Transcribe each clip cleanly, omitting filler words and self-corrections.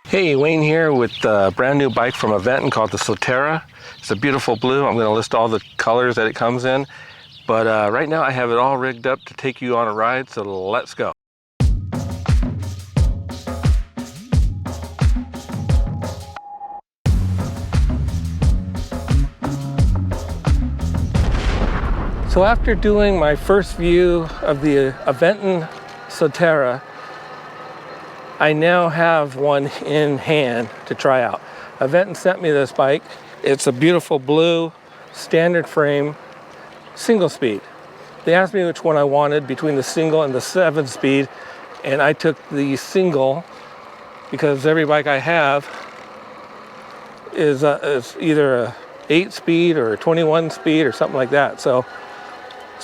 Hey, Wayne here with a brand new bike from Aventon called the Soltera. It's a beautiful blue. I'm going to list all the colors that it comes in. But right now I have it all rigged up to take you on a ride, so let's go. So after doing my first view of the Aventon Soltera, I now have one in hand to try out. Aventon sent me this bike. It's a beautiful blue, standard frame, single speed. They asked me which one I wanted between the single and the 7-speed, and I took the single because every bike I have is either a 8-speed or a 21-speed or something like that. So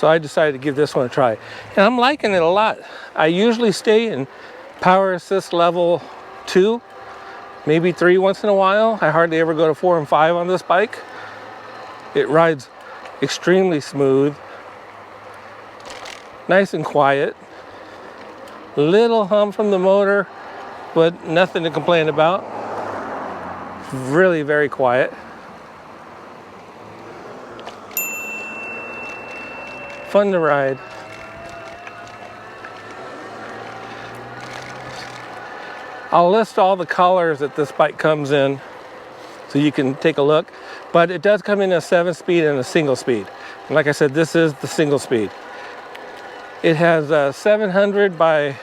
I decided to give this one a try. And I'm liking it a lot. I usually stay in power assist level 2, maybe 3 once in a while. I hardly ever go to 4 and 5 on this bike. It rides extremely smooth, nice and quiet. Little hum from the motor, but nothing to complain about. Really very quiet. Fun to ride. I'll list all the colors that this bike comes in so you can take a look, but it does come in a 7-speed and a single speed. And like I said, this is the single speed. It has 700 by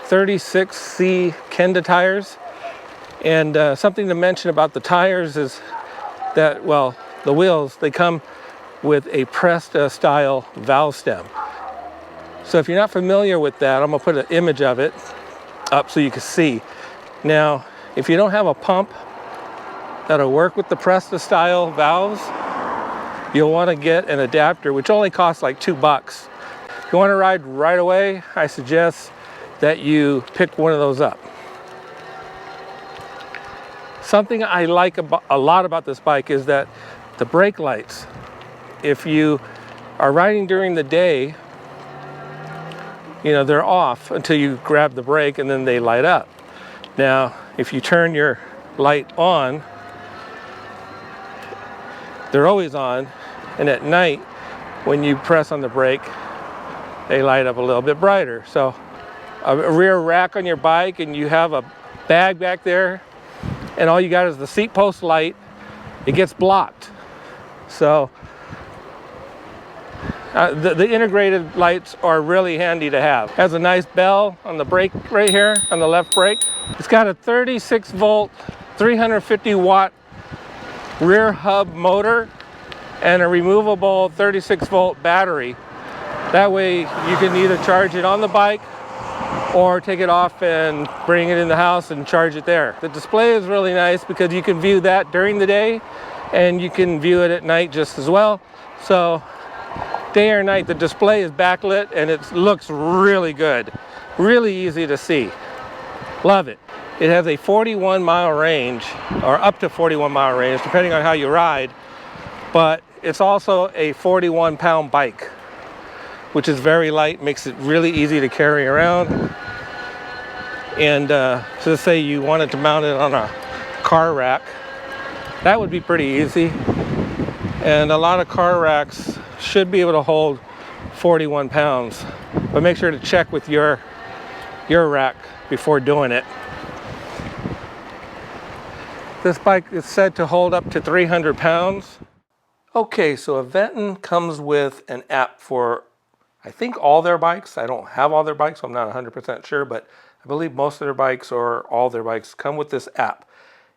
36C Kenda tires. And something to mention about the tires is that, well, the wheels, they come with a pressed style valve stem. So if you're not familiar with that, I'm gonna put an image of it up so you can see. Now, if you don't have a pump that'll work with the Presta style valves, you'll want to get an adapter, which only costs like $2. If you want to ride right away, I suggest that you pick one of those up. Something I like a lot about this bike is that the brake lights, if you are riding during the day, you know, they're off until you grab the brake and then they light up. Now, if you turn your light on, they're always on, and at night, when you press on the brake, they light up a little bit brighter. So a rear rack on your bike and you have a bag back there and all you got is the seat post light, it gets blocked. So the integrated lights are really handy to have. It has a nice bell on the brake right here, on the left brake. It's got a 36 volt, 350 watt rear hub motor and a removable 36 volt battery. That way you can either charge it on the bike or take it off and bring it in the house and charge it there. The display is really nice because you can view that during the day and you can view it at night just as well. So day or night, the display is backlit and it looks really good. Really easy to see. Love it. It has a 41-mile range, or up to 41-mile range, depending on how you ride. But it's also a 41-pound bike, which is very light, makes it really easy to carry around. And so say you wanted to mount it on a car rack, that would be pretty easy. And a lot of car racks should be able to hold 41 pounds, but make sure to check with your rack before doing it. This bike is said to hold up to 300 pounds. Okay, so Aventon comes with an app for, I think, all their bikes. I don't have all their bikes, so I'm not 100% sure, but I believe most of their bikes or all their bikes come with this app.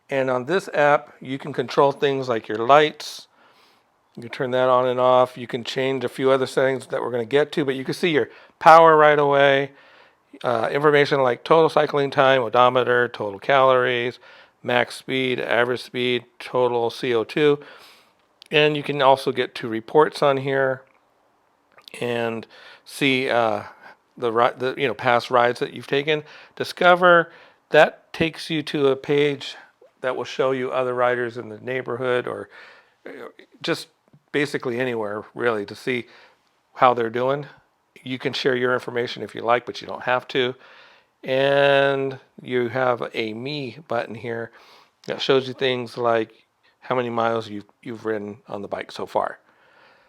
And on this app, you can control things like your lights. You can turn that on and off. You can change a few other settings that we're going to get to, but you can see your power right away. Information like total cycling time, odometer, total calories, max speed, average speed, total CO2. And you can also get to reports on here and see the past rides that you've taken. Discover, that takes you to a page that will show you other riders in the neighborhood or just basically anywhere really to see how they're doing. You can share your information if you like, but you don't have to. And you have a me button here that shows you things like how many miles you've ridden on the bike so far.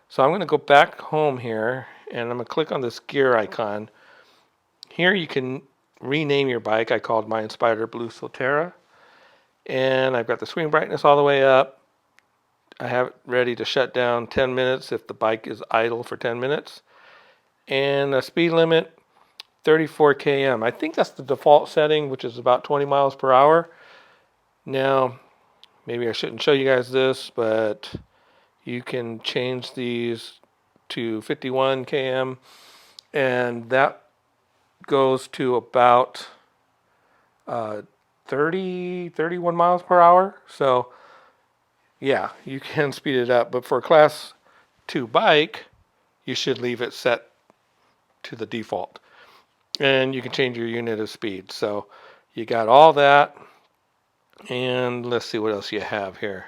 So I'm going to go back home here, and I'm going to click on this gear icon. Here you can rename your bike. I called mine Spider Blue Soltera. And I've got the screen brightness all the way up. I have it ready to shut down 10 minutes if the bike is idle for 10 minutes. And a speed limit, 34 km. I think that's the default setting, which is about 20 miles per hour. Now, maybe I shouldn't show you guys this, but you can change these to 51 km, and that goes to about 31 miles per hour. So yeah, you can speed it up, but for a class 2 bike, you should leave it set to the default. And you can change your unit of speed. So you got all that. And let's see what else you have here.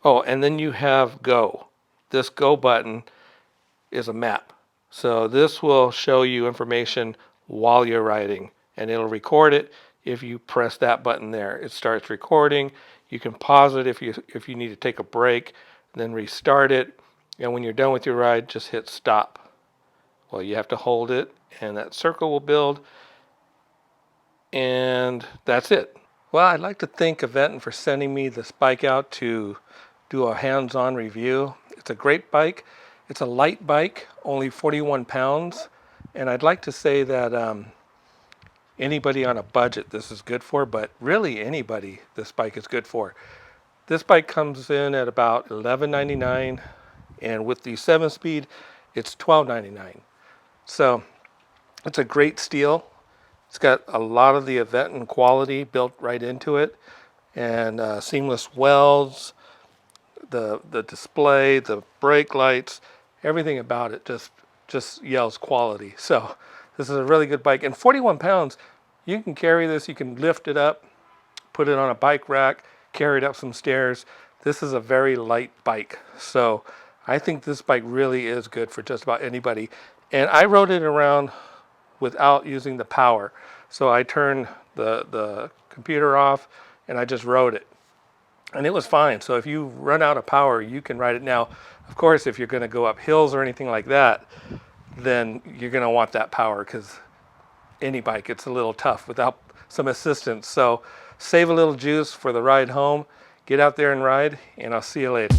Oh, and then you have Go. This Go button is a map. So this will show you information while you're riding, and it'll record it. If you press that button there, it starts recording. You can pause it if you need to take a break, then restart it. And when you're done with your ride, just hit stop. Well, you have to hold it, and that circle will build. And that's it. Well, I'd like to thank Aventon for sending me this bike out to do a hands-on review. It's a great bike. It's a light bike, only 41 pounds. And I'd like to say that anybody on a budget this is good for, but really anybody this bike is good for. This bike comes in at about $11.99, and with the 7-speed, it's $12.99. So it's a great steal. It's got a lot of the Aventon quality built right into it, and seamless welds, the display, the brake lights, everything about it just yells quality. So this is a really good bike. And 41 pounds, you can carry this, you can lift it up, put it on a bike rack, carry it up some stairs. This is a very light bike. So I think this bike really is good for just about anybody. And I rode it around without using the power. So I turned the computer off and I just rode it. And it was fine. So if you run out of power, you can ride it. Now, of course, if you're going to go up hills or anything like that, then you're going to want that power, because any bike, it's a little tough without some assistance. So save a little juice for the ride home. Get out there and ride, and I'll see you later.